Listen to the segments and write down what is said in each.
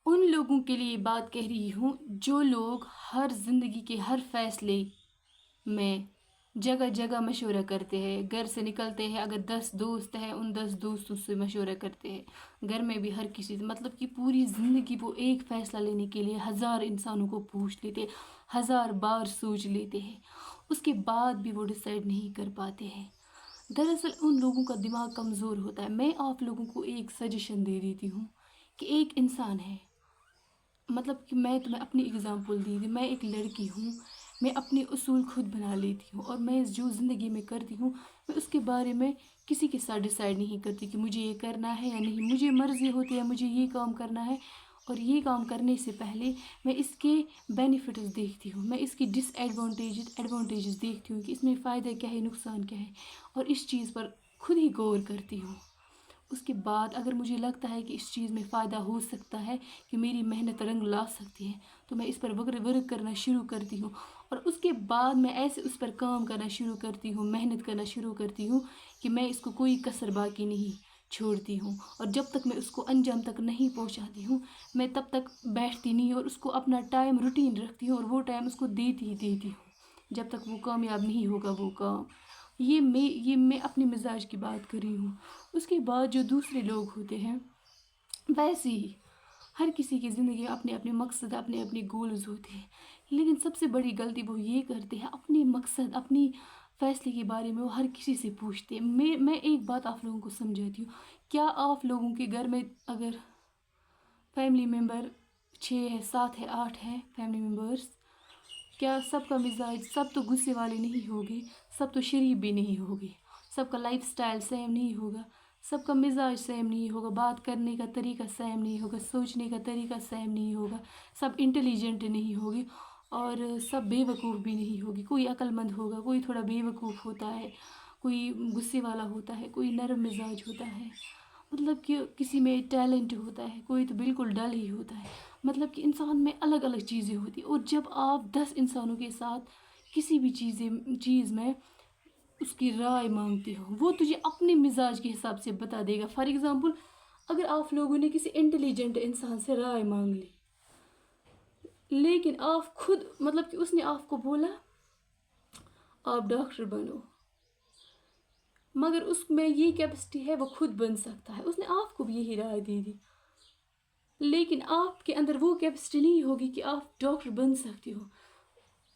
ان لوگوں کے لیے بات کہہ رہی ہوں جو لوگ ہر زندگی کے ہر فیصلے میں جگہ جگہ مشورہ کرتے ہیں. گھر سے نکلتے ہیں، اگر 10 دوست ہیں ان 10 دوستوں سے مشورہ کرتے ہیں. گھر میں بھی ہر کسی سے، مطلب کہ پوری زندگی وہ ایک فیصلہ لینے کے لیے 1000 انسانوں کو پوچھ لیتے، 1000 بار سوچ لیتے ہیں، اس کے بعد بھی وہ ڈیسائیڈ نہیں کر پاتے ہیں. دراصل ان لوگوں کا دماغ کمزور ہوتا ہے. میں آپ لوگوں کو ایک سجیشن دے دیتی ہوں کہ ایک انسان ہے، مطلب کہ میں تمہیں اپنی اگزامپل دی تھی. میں ایک لڑکی ہوں، میں اپنے اصول خود بنا لیتی ہوں، اور میں جو زندگی میں کرتی ہوں میں اس کے بارے میں کسی کے ساتھ ڈیسائیڈ نہیں کرتی کہ مجھے یہ کرنا ہے یا نہیں. مجھے مرضی ہوتی ہے مجھے یہ کام کرنا ہے، اور یہ کام کرنے سے پہلے میں اس کے بینیفٹس دیکھتی ہوں، میں اس کی ڈس ایڈوانٹیجز دیکھتی ہوں کہ اس میں فائدہ کیا ہے، نقصان کیا ہے، اور اس چیز پر خود ہی غور کرتی ہوں. اس کے بعد اگر مجھے لگتا ہے کہ اس چیز میں فائدہ ہو سکتا ہے، کہ میری محنت رنگ لا سکتی ہے، تو میں اس پر ورک کرنا شروع کرتی ہوں. اور اس کے بعد میں ایسے اس پر کام کرنا شروع کرتی ہوں، محنت کرنا شروع کرتی ہوں کہ میں اس کو کوئی کسر باقی نہیں چھوڑتی ہوں. اور جب تک میں اس کو انجام تک نہیں پہنچاتی ہوں میں تب تک بیٹھتی نہیں، اور اس کو اپنا ٹائم روٹین رکھتی ہوں، اور وہ ٹائم اس کو دیتی ہوں جب تک وہ کامیاب نہیں ہوگا وہ کام. یہ میں اپنے مزاج کی بات کر رہی ہوں. اس کے بعد جو دوسرے لوگ ہوتے ہیں ویسے ہی ہر کسی کی زندگی میں اپنے اپنے مقصد، اپنے اپنے گولز ہوتے ہیں، لیکن سب سے بڑی غلطی وہ یہ کرتے ہیں اپنے مقصد، اپنی فیصلے کے بارے میں وہ ہر کسی سے پوچھتے ہیں. میں ایک بات آپ لوگوں کو سمجھاتی ہوں. کیا آپ لوگوں کے گھر میں اگر فیملی ممبر 6 ہے، 7 ہے، 8 ہے فیملی ممبرس، کیا سب کا مزاج، سب تو غصے والے نہیں ہوگے، سب تو شریف بھی نہیں ہوگے، سب کا لائف سٹائل سیم نہیں ہوگا، سب کا مزاج سیم نہیں ہوگا، بات کرنے کا طریقہ سیم نہیں ہوگا، سوچنے کا طریقہ سیم نہیں ہوگا، سب انٹیلیجنٹ نہیں ہوگی، اور سب بے وقوف بھی نہیں ہوگی. کوئی عقل مند ہوگا، کوئی تھوڑا بے وقوف ہوتا ہے، کوئی غصے والا ہوتا ہے، کوئی نرم مزاج ہوتا ہے، مطلب کہ کسی میں ٹیلنٹ ہوتا ہے، کوئی تو بالکل ڈل ہی ہوتا ہے. مطلب کہ انسان میں الگ الگ چیزیں ہوتی ہیں. اور جب آپ 10 انسانوں کے ساتھ کسی بھی چیز میں اس کی رائے مانگتے ہو، وہ تجھے اپنے مزاج کے حساب سے بتا دے گا. فار ایگزامپل اگر آپ لوگوں نے کسی انٹیلیجنٹ انسان سے رائے مانگ لی، لیکن آپ خود، مطلب کہ اس نے آپ کو بولا آپ ڈاکٹر بنو، مگر اس میں یہ کیپیسٹی ہے وہ خود بن سکتا ہے، اس نے آپ کو بھی یہی رائے دے دی، لیکن آپ کے اندر وہ کیپیسٹی نہیں ہوگی کہ آپ ڈاکٹر بن سکتے ہو.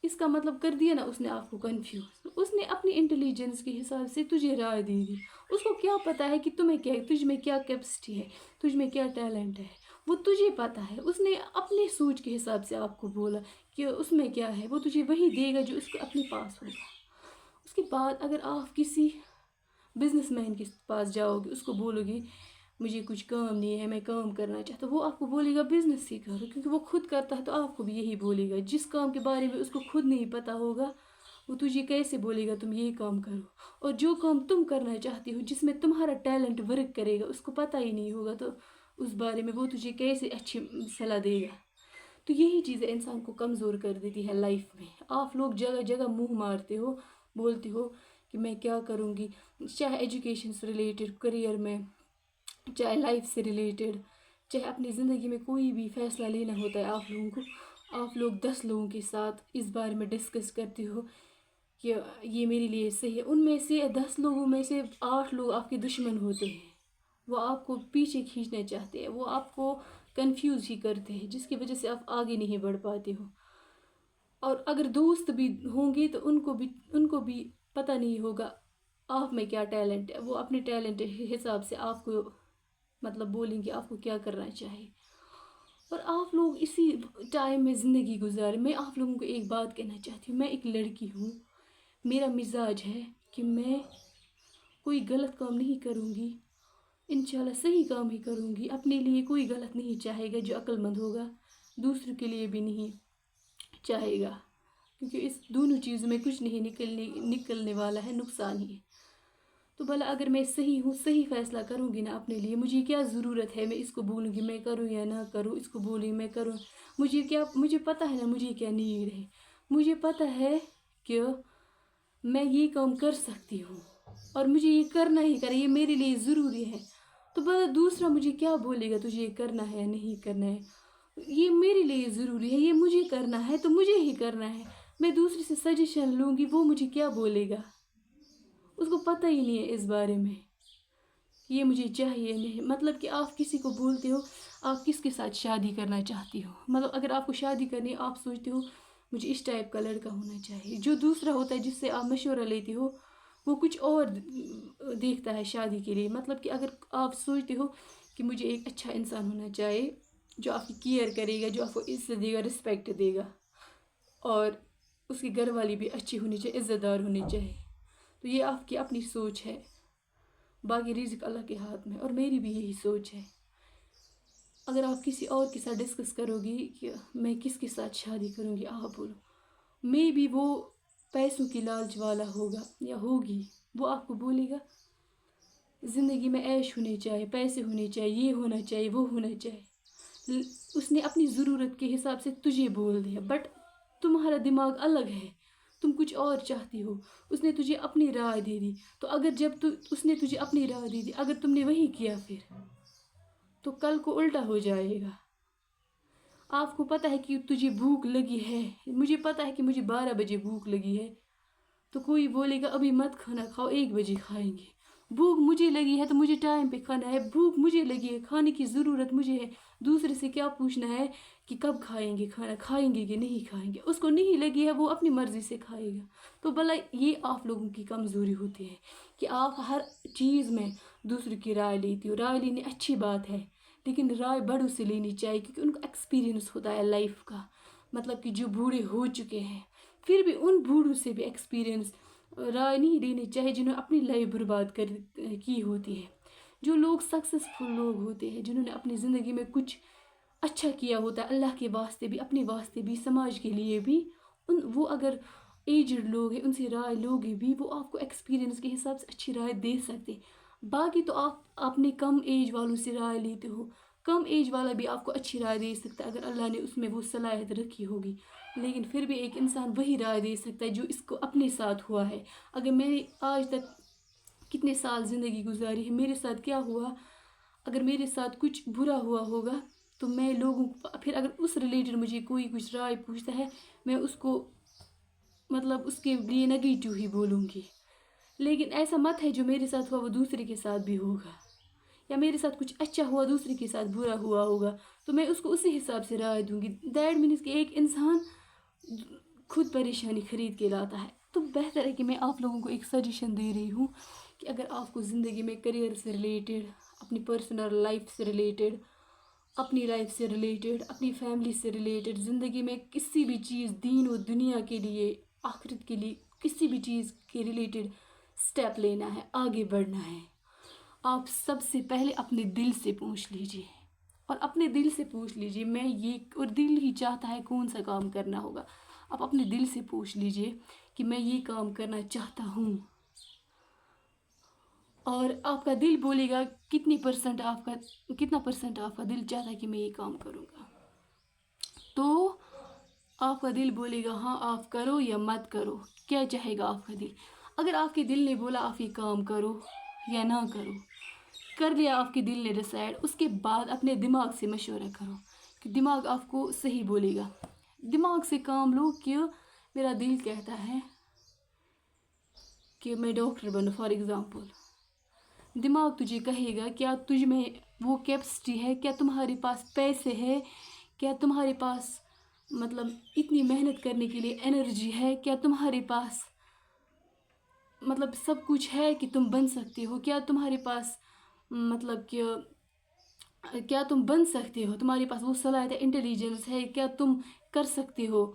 اس کا مطلب کر دیا نا اس نے آپ کو کنفیوز. اس نے اپنی انٹیلیجنس کے حساب سے تجھے رائے دے دی. اس کو کیا پتا ہے کہ تجھ میں کیا کیپیسٹی ہے، تجھ میں کیا ٹیلنٹ ہے، وہ تجھے پتا ہے. اس نے اپنے سوچ کے حساب سے آپ کو بولا کہ اس میں کیا ہے، وہ تجھے وہی دے گا جو اس کو اپنے پاس ہوگا. اس کے بعد اگر آپ کسی بزنس مین کے پاس جاؤ گے، اس کو بولو گے مجھے کچھ کام نہیں ہے، میں کام کرنا چاہتا ہوں، وہ آپ کو بولے گا بزنس ہی کرو، کیونکہ وہ خود کرتا ہے تو آپ کو بھی یہی بولے گا. جس کام کے بارے میں اس کو خود نہیں پتا ہوگا وہ تجھے کیسے بولے گا تم یہ کام کرو. اور جو کام تم کرنا چاہتی ہو، جس میں تمہارا ٹیلنٹ ورک کرے گا، اس کو پتہ ہی نہیں ہوگا، تو اس بارے میں وہ تجھے کیسے اچھی صلاح دے گا. تو یہی چیزیں انسان کو کمزور کر دیتی ہے لائف میں. آپ لوگ جگہ جگہ منہ مارتے ہو، بولتے ہو کہ میں کیا کروں گی، چاہے ایجوکیشن سے ریلیٹڈ، کریئر میں، چاہے لائف سے ریلیٹڈ، چاہے اپنی زندگی میں کوئی بھی فیصلہ لینا ہوتا ہے آپ لوگوں کو، آپ لوگ 10 لوگوں کے ساتھ اس بارے میں ڈسکس کرتے ہو کہ یہ میرے لیے صحیح ہے. ان میں سے 10 لوگوں میں سے 8 لوگ آپ کے دشمن ہوتے ہیں، وہ آپ کو پیچھے کھینچنا چاہتے ہیں، وہ آپ کو کنفیوز ہی کرتے ہیں، جس کی وجہ سے آپ آگے نہیں بڑھ پاتے ہو. اور اگر دوست بھی ہوں گے تو ان کو بھی پتہ نہیں ہوگا آپ میں کیا ٹیلنٹ ہے. وہ اپنے ٹیلنٹ حساب سے آپ کو مطلب بولیں گے آپ کو کیا کرنا چاہیے. اور آپ لوگ اسی ٹائم میں زندگی گزارے. میں آپ لوگوں کو ایک بات کہنا چاہتی ہوں، میں ایک لڑکی ہوں، میرا مزاج ہے کہ میں کوئی غلط کام نہیں کروں گی، انشاءاللہ صحیح کام ہی کروں گی. اپنے لیے کوئی غلط نہیں چاہے گا جو عقل مند ہوگا، دوسروں کے لیے بھی نہیں چاہے گا، کیونکہ اس دونوں چیزوں میں کچھ نہیں نکلنے والا ہے، نقصان ہی ہے. تو بھلا اگر میں صحیح ہوں، صحیح فیصلہ کروں گی نا اپنے لیے، مجھے کیا ضرورت ہے میں اس کو بولوں گی میں کروں یا نہ کروں، اس کو بولوں گی میں کروں. مجھے پتہ ہے نا مجھے کیا نیڈ ہے، مجھے پتہ ہے کہ میں یہ کام کر سکتی ہوں اور مجھے یہ کرنا ہی یہ میرے لیے ضروری ہے. تو بھلا دوسرا مجھے کیا بولے گا تجھے یہ کرنا ہے یا نہیں کرنا ہے. یہ میرے لیے ضروری ہے، یہ مجھے کرنا ہے تو مجھے ہی کرنا ہے. میں دوسرے سے سجیشن لوں گی، وہ مجھے کیا بولے گا، اس کو پتہ ہی نہیں ہے اس بارے میں یہ مجھے چاہیے نہیں. مطلب کہ آپ کسی کو بولتے ہو آپ کس کے ساتھ شادی کرنا چاہتی ہو، مطلب اگر آپ کو شادی کرنی ہے آپ سوچتے ہو مجھے اس ٹائپ کا لڑکا ہونا چاہیے. جو دوسرا ہوتا ہے جس سے آپ مشورہ لیتے ہو وہ کچھ اور دیکھتا ہے شادی کے لیے. مطلب کہ اگر آپ سوچتے ہو کہ مجھے ایک اچھا انسان ہونا چاہیے جو آپ کی کیئر کرے گا، جو آپ کو عزت دے گا، رسپیکٹ دے گا، اور اس کی گھر والی بھی اچھی ہونی چاہیے، عزت دار ہونی چاہیے، تو یہ آپ کی اپنی سوچ ہے. باقی رزق اللہ کے ہاتھ میں، اور میری بھی یہی سوچ ہے. اگر آپ کسی اور کے ساتھ ڈسکس کرو گی کہ میں کس کے ساتھ شادی کروں گی، آپ بولو میں بھی وہ پیسوں کی لالچ والا ہوگا یا ہوگی، وہ آپ کو بولے گا زندگی میں عیش ہونی چاہیے، پیسے ہونے چاہیے، یہ ہونا چاہیے، وہ ہونا چاہیے. اس نے اپنی ضرورت کے حساب سے تجھے بول دیا، بٹ تمہارا دماغ الگ ہے، تم کچھ اور چاہتی ہو. اس نے تجھے اپنی رائے دے دی، تو اگر اس نے تجھے اپنی رائے دے دی، اگر تم نے وہی کیا پھر تو کل کو الٹا ہو جائے گا. آپ کو پتہ ہے کہ تجھے بھوک لگی ہے، مجھے پتہ ہے کہ مجھے 12 بجے بھوک لگی ہے، تو کوئی بولے گا ابھی مت کھانا کھاؤ، 1 بجے کھائیں گے. بھوک مجھے لگی ہے تو مجھے ٹائم پہ کھانا ہے، بھوک مجھے لگی ہے، کھانے کی ضرورت مجھے ہے. دوسرے سے کیا پوچھنا ہے کہ کب کھائیں گے کھانا، کھائیں گے کہ نہیں کھائیں گے. اس کو نہیں لگی ہے وہ اپنی مرضی سے کھائے گا. تو بھلا یہ آپ لوگوں کی کمزوری ہوتی ہے کہ آپ ہر چیز میں دوسروں کی رائے لیتی ہو. رائے لینی اچھی بات ہے، لیکن رائے بڑوں سے لینی چاہیے کیونکہ ان کو ایکسپیرینس ہوتا ہے لائف کا. مطلب کہ جو بوڑھے ہو چکے ہیں، پھر بھی ان بوڑھوں سے بھی ایکسپیرینس رائے نہیں لینی چاہیے جنہوں نے اپنی لائف برباد کی ہوتی ہے. جو لوگ سکسیزفل لوگ ہوتے ہیں، جنہوں نے اپنی زندگی میں کچھ اچھا کیا ہوتا ہے اللہ کے واسطے بھی، اپنے واسطے بھی، سماج کے لیے بھی، وہ اگر ایجڈ لوگ ہیں ان سے رائے لوگے بھی، وہ آپ کو ایکسپیرینس کے حساب سے اچھی رائے دے سکتے. باقی تو آپ اپنے کم ایج والوں سے رائے لیتے ہو. کم ایج والا بھی آپ کو اچھی رائے دے سکتا ہے اگر اللہ نے اس میں وہ صلاحیت رکھی ہوگی، لیکن پھر بھی ایک انسان وہی رائے دے سکتا ہے جو اس کو اپنے ساتھ ہوا ہے. اگر میں نے آج تک کتنے سال زندگی گزاری ہے، میرے ساتھ کیا ہوا، اگر میرے ساتھ کچھ برا ہوا ہوگا تو میں لوگوں کو پھر اگر اس ریلیٹڈ مجھے کوئی کچھ رائے پوچھتا ہے میں اس کو مطلب اس کے لیے نگیٹیو ہی بولوں گی. لیکن ایسا مت ہے جو میرے ساتھ ہوا وہ دوسرے کے ساتھ بھی ہوگا، یا میرے ساتھ کچھ اچھا ہوا دوسرے کے ساتھ برا ہوا ہوگا تو میں اس کو اسی حساب سے رائے دوں گی. دیٹ مینس کہ ایک انسان خود پریشانی خرید کے لاتا ہے. تو بہتر ہے کہ میں آپ لوگوں کو ایک سجیشن دے رہی ہوں کہ اگر آپ کو زندگی میں کریئر سے ریلیٹڈ، اپنی پرسنل لائف سے ریلیٹڈ، اپنی لائف سے ریلیٹڈ، اپنی فیملی سے ریلیٹڈ، زندگی میں کسی بھی چیز دین و دنیا کے لیے، آخرت کے لیے کسی بھی چیز کے ریلیٹڈ سٹیپ لینا ہے، آگے بڑھنا ہے، آپ سب سے پہلے اپنے دل سے پوچھ لیجئے، اور اپنے دل سے پوچھ لیجئے میں یہ، اور دل ہی چاہتا ہے کون سا کام کرنا ہوگا. آپ اپنے دل سے پوچھ لیجئے کہ میں یہ کام کرنا چاہتا ہوں، اور آپ کا دل بولے گا کتنا پرسنٹ آپ کا دل چاہتا ہے کہ میں یہ کام کروں گا. تو آپ کا دل بولے گا ہاں آپ کرو یا مت کرو، کیا چاہے گا آپ کا دل. اگر آپ کے دل نے بولا آپ یہ کام کرو یا نہ کرو، کر لیا آپ کے دل نے ڈیسائیڈ، اس کے بعد اپنے دماغ سے مشورہ کرو کہ دماغ آپ کو صحیح بولے گا. دماغ سے کام لو کہ میرا دل کہتا ہے کہ میں ڈاکٹر بنوں فار ایگزامپل. دماغ تجھے کہے گا کیا تجھ میں وہ کیپسٹی ہے، کیا تمہارے پاس پیسے ہے، کیا تمہارے پاس مطلب اتنی محنت کرنے کے لیے انرجی ہے، کیا تمہارے پاس مطلب سب کچھ ہے کہ تم بن سکتے ہو، کیا تمہارے پاس مطلب کہ کیا تم بن سکتے ہو، تمہارے پاس وہ صلاحیت ہے، انٹیلیجنس ہے، کیا تم کر سکتے ہو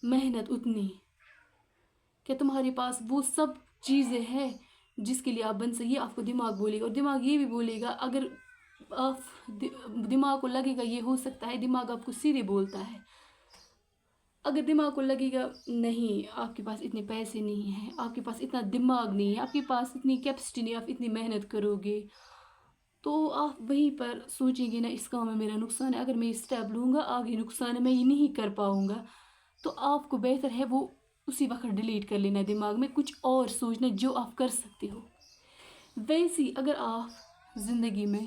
محنت اتنی، کیا تمہارے پاس وہ سب چیزیں ہیں جس کے لیے آپ بن سکتے. یہ آپ کو دماغ بولے گا. اور دماغ یہ بھی بولے گا اگر آپ دماغ کو لگے گا یہ ہو سکتا ہے، دماغ آپ کو سیدھے بولتا ہے. اگر دماغ کو لگے گا نہیں آپ کے پاس اتنے پیسے نہیں ہیں، آپ کے پاس اتنا دماغ نہیں ہے، آپ کے پاس اتنی کیپسٹی نہیں، آپ اتنی محنت کرو گے، تو آپ وہیں پر سوچیں گے نا اس کام میں میرا نقصان ہے، اگر میں یہ اسٹیپ لوں گا آگے نقصان ہے، میں یہ نہیں کر پاؤں گا. تو آپ کو بہتر ہے وہ اسی وقت ڈیلیٹ کر لینا دماغ میں، کچھ اور سوچنا جو آپ کر سکتے ہو. ویسی اگر آپ زندگی میں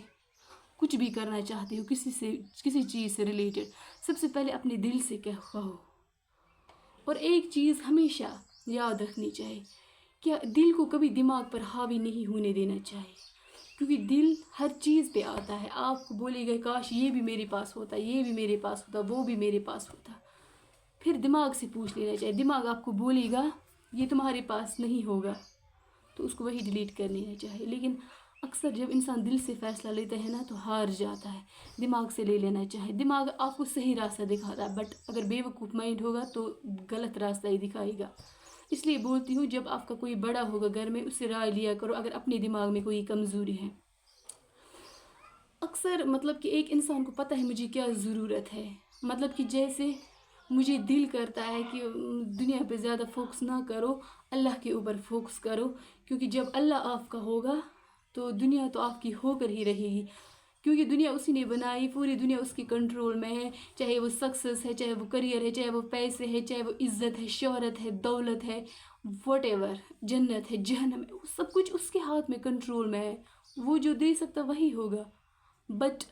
کچھ بھی کرنا چاہتے ہو کسی چیز سے ریلیٹڈ، سب سے پہلے اپنے دل سے کہو. اور ایک چیز ہمیشہ یاد رکھنی چاہیے کہ دل کو کبھی دماغ پر حاوی نہیں ہونے دینا چاہیے، کیونکہ دل ہر چیز پہ آتا ہے. آپ کو بولے گا کاش یہ بھی میرے پاس ہوتا، یہ بھی میرے پاس ہوتا، وہ بھی میرے پاس ہوتا. پھر دماغ سے پوچھ لینا چاہیے. دماغ آپ کو بولے گا یہ تمہارے پاس نہیں ہوگا، تو اس کو وہی ڈیلیٹ کر لینا چاہیے. لیکن اکثر جب انسان دل سے فیصلہ لیتا ہے نا تو ہار جاتا ہے. دماغ سے لے لینا چاہیے. دماغ آپ کو صحیح راستہ دکھاتا ہے، بٹ اگر بے وقوف مائنڈ ہوگا تو غلط راستہ ہی دکھائے گا. اس لیے بولتی ہوں جب آپ کا کوئی بڑا ہوگا گھر میں، اس سے رائے لیا کرو اگر اپنے دماغ میں کوئی کمزوری ہے. اکثر مطلب کہ ایک انسان کو پتہ ہے مجھے کیا ضرورت ہے، مطلب کہ جیسے مجھے دل کرتا ہے کہ دنیا پہ زیادہ فوکس نہ کرو، اللہ کے اوپر فوکس کرو، کیونکہ جب اللہ آپ کا ہوگا تو دنیا تو آپ کی ہو کر ہی رہے گی، کیونکہ دنیا اسی نے بنائی، پوری دنیا اس کے کنٹرول میں ہے. چاہے وہ سکسیس ہے، چاہے وہ کریئر ہے، چاہے وہ پیسے ہے، چاہے وہ عزت ہے، شہرت ہے، دولت ہے، واٹ ایور، جنت ہے، جہنم ہے، سب کچھ اس کے ہاتھ میں کنٹرول میں ہے. وہ جو دے سکتا وہی ہوگا. بٹ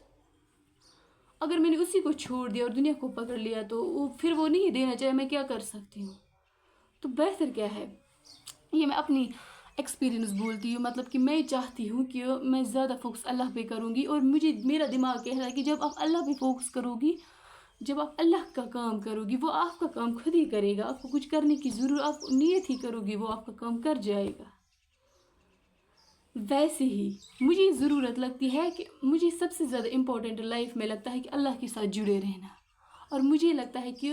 اگر میں نے اسی کو چھوڑ دیا اور دنیا کو پکڑ لیا تو پھر وہ نہیں دینا چاہے، میں کیا کر سکتی ہوں؟ تو بہتر کیا ہے، یہ میں اپنی ایکسپیرینس بولتی ہوں. مطلب کہ میں چاہتی ہوں کہ میں زیادہ فوکس اللہ پہ کروں گی، اور میرا دماغ کہہ رہا ہے کہ جب آپ اللہ پہ فوکس کرو گی، جب آپ اللہ کا کام کرو گی، وہ آپ کا کام خود ہی کرے گا. آپ کو کچھ کرنے کی ضرورت، آپ نیت ہی کرو گی، وہ آپ کا کام کر جائے گا. ویسے ہی مجھے ضرورت لگتی ہے کہ مجھے سب سے زیادہ امپورٹنٹ لائف میں لگتا ہے کہ اللہ کے ساتھ جڑے رہنا. اور مجھے لگتا ہے کہ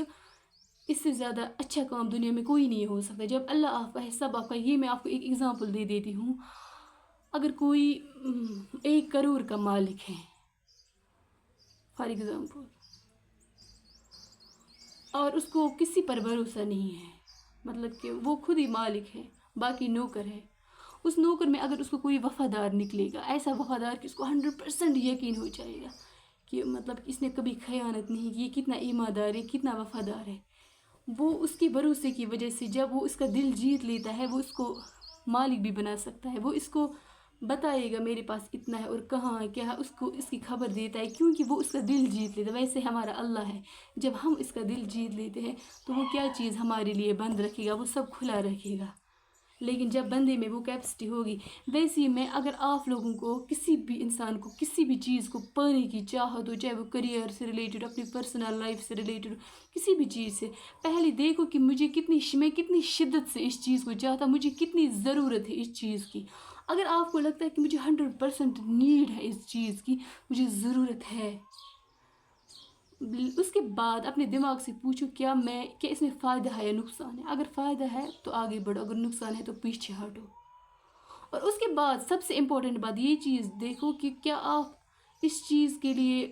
اس سے زیادہ اچھا کام دنیا میں کوئی نہیں ہو سکتا. جب اللہ آپ کا ہے، سب آپ کا. یہ میں آپ کو ایک ایگزامپل دے دیتی ہوں. اگر کوئی 1 کروڑ کا مالک ہے فار ایگزامپل، اور اس کو کسی پر بھروسہ نہیں ہے، مطلب کہ وہ خود ہی مالک ہے، باقی نوکر ہے. اس نوکر میں اگر اس کو کوئی وفادار نکلے گا، ایسا وفادار کہ اس کو 100% یقین ہو جائے گا کہ مطلب اس نے کبھی خیانت نہیں کی، یہ کتنا ایماندار ہے، کتنا وفادار ہے، وہ اس کے بھروسے کی وجہ سے جب وہ اس کا دل جیت لیتا ہے، وہ اس کو مالک بھی بنا سکتا ہے. وہ اس کو بتائے گا میرے پاس اتنا ہے اور کہاں ہے، کیا ہے، اس کو اس کی خبر دیتا ہے، کیونکہ وہ اس کا دل جیت لیتا ہے. ویسے ہمارا اللہ ہے، جب ہم اس کا دل جیت لیتے ہیں تو وہ کیا چیز ہمارے لیے بند رکھے گا، وہ سب کھلا رکھے گا. لیکن جب بندے میں وہ کیپیسٹی ہوگی، ویسے ہی میں اگر آپ لوگوں کو، کسی بھی انسان کو کسی بھی چیز کو پانے کی چاہت ہو، چاہے وہ کریئر سے ریلیٹڈ، اپنی پرسنل لائف سے ریلیٹڈ، کسی بھی چیز سے، پہلے دیکھو کہ میں کتنی شدت سے اس چیز کو چاہتا، مجھے کتنی ضرورت ہے اس چیز کی. اگر آپ کو لگتا ہے کہ مجھے 100% نیڈ ہے اس چیز کی، مجھے ضرورت ہے، اس کے بعد اپنے دماغ سے پوچھو کیا اس میں فائدہ ہے یا نقصان ہے. اگر فائدہ ہے تو آگے بڑھو، اگر نقصان ہے تو پیچھے ہٹو. اور اس کے بعد سب سے امپورٹنٹ بات یہ چیز دیکھو کہ کیا آپ اس چیز کے لیے،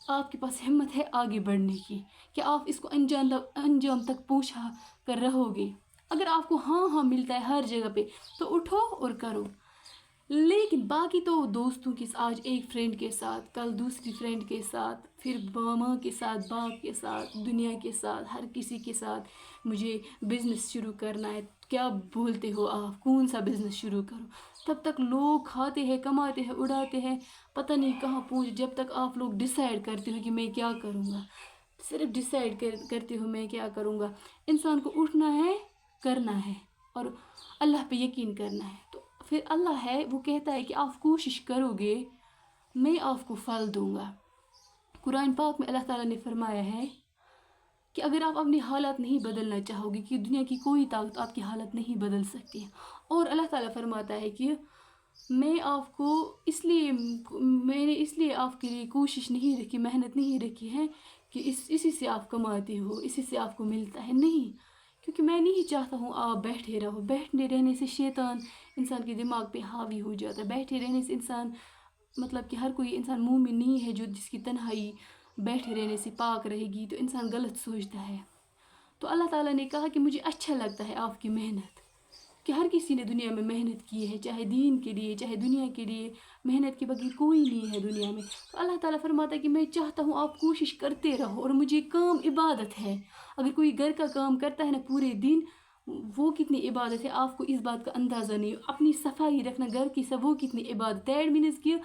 آپ کے پاس ہمت ہے آگے بڑھنے کی، کہ آپ اس کو انجام تک پہنچا کر رہو گے. اگر آپ کو ہاں ملتا ہے ہر جگہ پہ تو اٹھو اور کرو. لیکن باقی تو دوستوں کے ساتھ، آج ایک فرینڈ کے ساتھ، کل دوسری فرینڈ کے ساتھ، پھر ماں کے ساتھ، باپ کے ساتھ، دنیا کے ساتھ، ہر کسی کے ساتھ مجھے بزنس شروع کرنا ہے. کیا بولتے ہو آپ، کون سا بزنس شروع کروں؟ تب تک لوگ کھاتے ہیں، کماتے ہیں، اڑاتے ہیں، پتہ نہیں کہاں پہنچ. جب تک آپ لوگ ڈیسائیڈ کرتے ہو کہ میں کیا کروں گا، صرف ڈیسائیڈ کرتے ہو میں کیا کروں گا. انسان کو اٹھنا ہے، کرنا ہے، اور اللہ پہ یقین کرنا ہے. تو پھر اللہ ہے، وہ کہتا ہے کہ آپ کوشش کرو گے، میں آپ کو پھل دوں گا. قرآن پاک میں اللہ تعالیٰ نے فرمایا ہے کہ اگر آپ اپنی حالات نہیں بدلنا چاہو گے، کہ دنیا کی کوئی طاقت آپ کی حالت نہیں بدل سکتی. اور اللہ تعالیٰ فرماتا ہے کہ میں نے اس لیے آپ کے لیے کوشش نہیں رکھی، محنت نہیں رکھی ہے کہ اسی سے آپ کماتے ہو، اسی سے آپ کو ملتا ہے. نہیں، کیونکہ میں نہیں چاہتا ہوں آپ بیٹھے رہو. بیٹھنے رہنے سے شیطان انسان کے دماغ پہ حاوی ہو جاتا ہے. بیٹھے رہنے سے انسان، مطلب کہ ہر کوئی انسان مومن نہیں ہے جو جس کی تنہائی بیٹھے رہنے سے پاک رہے گی، تو انسان غلط سوچتا ہے. تو اللہ تعالیٰ نے کہا کہ مجھے اچھا لگتا ہے آپ کی محنت، کہ ہر کسی نے دنیا میں محنت کی ہے، چاہے دین کے لیے، چاہے دنیا کے لیے. محنت کے بغیر کوئی نہیں ہے دنیا میں. تو اللہ تعالیٰ فرماتا ہے کہ میں چاہتا ہوں آپ کوشش کرتے رہو، اور مجھے کام عبادت ہے. اگر کوئی گھر کا کام کرتا ہے نا پورے دن، وہ کتنی عبادت ہے آپ کو اس بات کا اندازہ نہیں. اپنی صفائی رکھنا گھر کی، سب وہ کتنی عبادت. دیٹ مینس کہ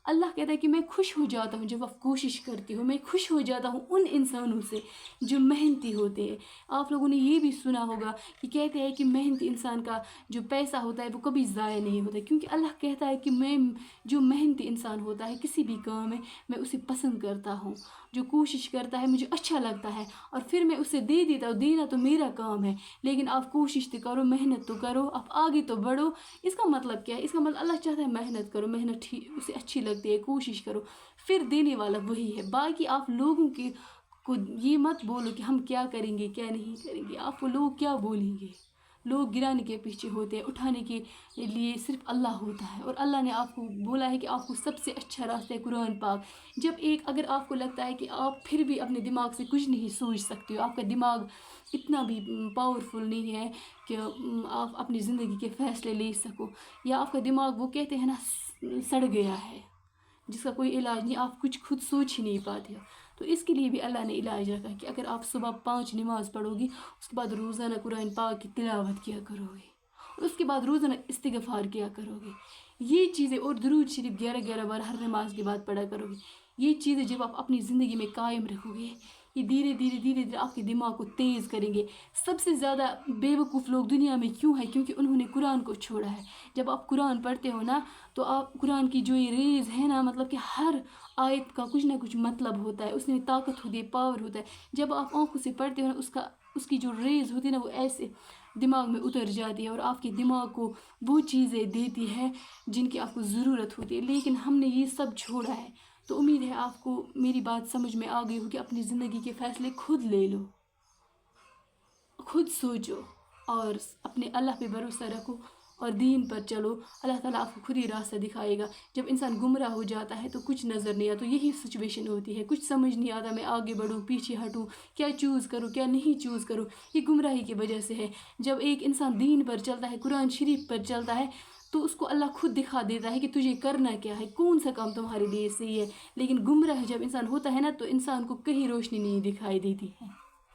اللہ کہتا ہے کہ میں خوش ہو جاتا ہوں جب آپ کوشش کرتی ہو، میں خوش ہو جاتا ہوں ان انسانوں سے جو محنتی ہوتے ہیں۔ آپ لوگوں نے یہ بھی سنا ہوگا کہ کہتے ہیں کہ محنتی انسان کا جو پیسہ ہوتا ہے وہ کبھی ضائع نہیں ہوتا، کیونکہ اللہ کہتا ہے کہ میں جو محنتی انسان ہوتا ہے کسی بھی کام میں، میں اسے پسند کرتا ہوں، جو کوشش کرتا ہے مجھے اچھا لگتا ہے، اور پھر میں اسے دے دیتا ہوں۔ دینا تو میرا کام ہے، لیکن آپ کوشش تو کرو، محنت تو کرو، آپ آگے تو بڑھو۔ اس کا مطلب کیا ہے؟ اس کا مطلب اللہ چاہتا ہے محنت کرو، محنت اسے اچھی لگتی ہے، کوشش کرو، پھر دینے والا وہی ہے۔ باقی آپ لوگوں کو یہ مت بولو کہ ہم کیا کریں گے کیا نہیں کریں گے، آپ کو لوگ کیا بولیں گے؟ لوگ گرانے کے پیچھے ہوتے ہیں، اٹھانے کے لیے صرف اللہ ہوتا ہے، اور اللہ نے آپ کو بولا ہے کہ آپ کو سب سے اچھا راستہ ہے قرآن پاک۔ اگر آپ کو لگتا ہے کہ آپ پھر بھی اپنے دماغ سے کچھ نہیں سوچ سکتے ہو، آپ کا دماغ اتنا بھی پاورفل نہیں ہے کہ آپ اپنی زندگی کے فیصلے لے سکو، یا آپ کا دماغ وہ کہتے ہیں نا سڑ گیا ہے جس کا کوئی علاج نہیں، آپ کچھ خود سوچ ہی نہیں پاتے ہو، تو اس کے لیے بھی اللہ نے علاج رکھا کہ اگر آپ صبح 5 نماز پڑھو گی، اس کے بعد روزانہ قرآن پاک کی تلاوت کیا کرو گے، اور اس کے بعد روزانہ استغفار کیا کرو گے، یہ چیزیں، اور درود شریف 11 بار ہر نماز کے بعد پڑھا کرو گے، یہ چیزیں جب آپ اپنی زندگی میں قائم رکھو گے، یہ دھیرے دھیرے آپ کے دماغ کو تیز کریں گے۔ سب سے زیادہ بے وقوف لوگ دنیا میں کیوں ہیں؟ کیونکہ انہوں نے قرآن کو چھوڑا ہے۔ جب آپ قرآن پڑھتے ہو نا، تو آپ قرآن کی جو یہ ریز ہے نا، مطلب کہ ہر آیت کا کچھ نہ کچھ مطلب ہوتا ہے، اس میں طاقت ہوتی ہے، پاور ہوتا ہے۔ جب آپ آنکھوں سے پڑھتے ہو نا، اس کی جو ریز ہوتی ہے نا، وہ ایسے دماغ میں اتر جاتی ہے، اور آپ کے دماغ کو وہ چیزیں دیتی ہے جن کی آپ کو ضرورت ہوتی ہے۔ لیکن ہم نے یہ سب چھوڑا ہے، تو امید ہے آپ کو میری بات سمجھ میں آ گئی ہو کہ اپنی زندگی کے فیصلے خود لے لو، خود سوچو، اور اپنے اللہ پہ بھروسہ رکھو اور دین پر چلو۔ اللہ تعالیٰ آپ کو خود ہی راستہ دکھائے گا۔ جب انسان گمراہ ہو جاتا ہے تو کچھ نظر نہیں آتا، تو یہی سچویشن ہوتی ہے، کچھ سمجھ نہیں آتا، میں آگے بڑھوں پیچھے ہٹوں، کیا چوز کروں کیا نہیں چوز کروں، یہ گمراہی کی وجہ سے ہے۔ جب ایک انسان دین پر چلتا ہے، قرآن شریف پر چلتا ہے، تو اس کو اللہ خود دکھا دیتا ہے کہ تجھے کرنا کیا ہے، کون سا کام تمہارے لیے صحیح ہے۔ لیکن گمراہ جب انسان ہوتا ہے نا، تو انسان کو کہیں روشنی نہیں دکھائی دیتی ہے۔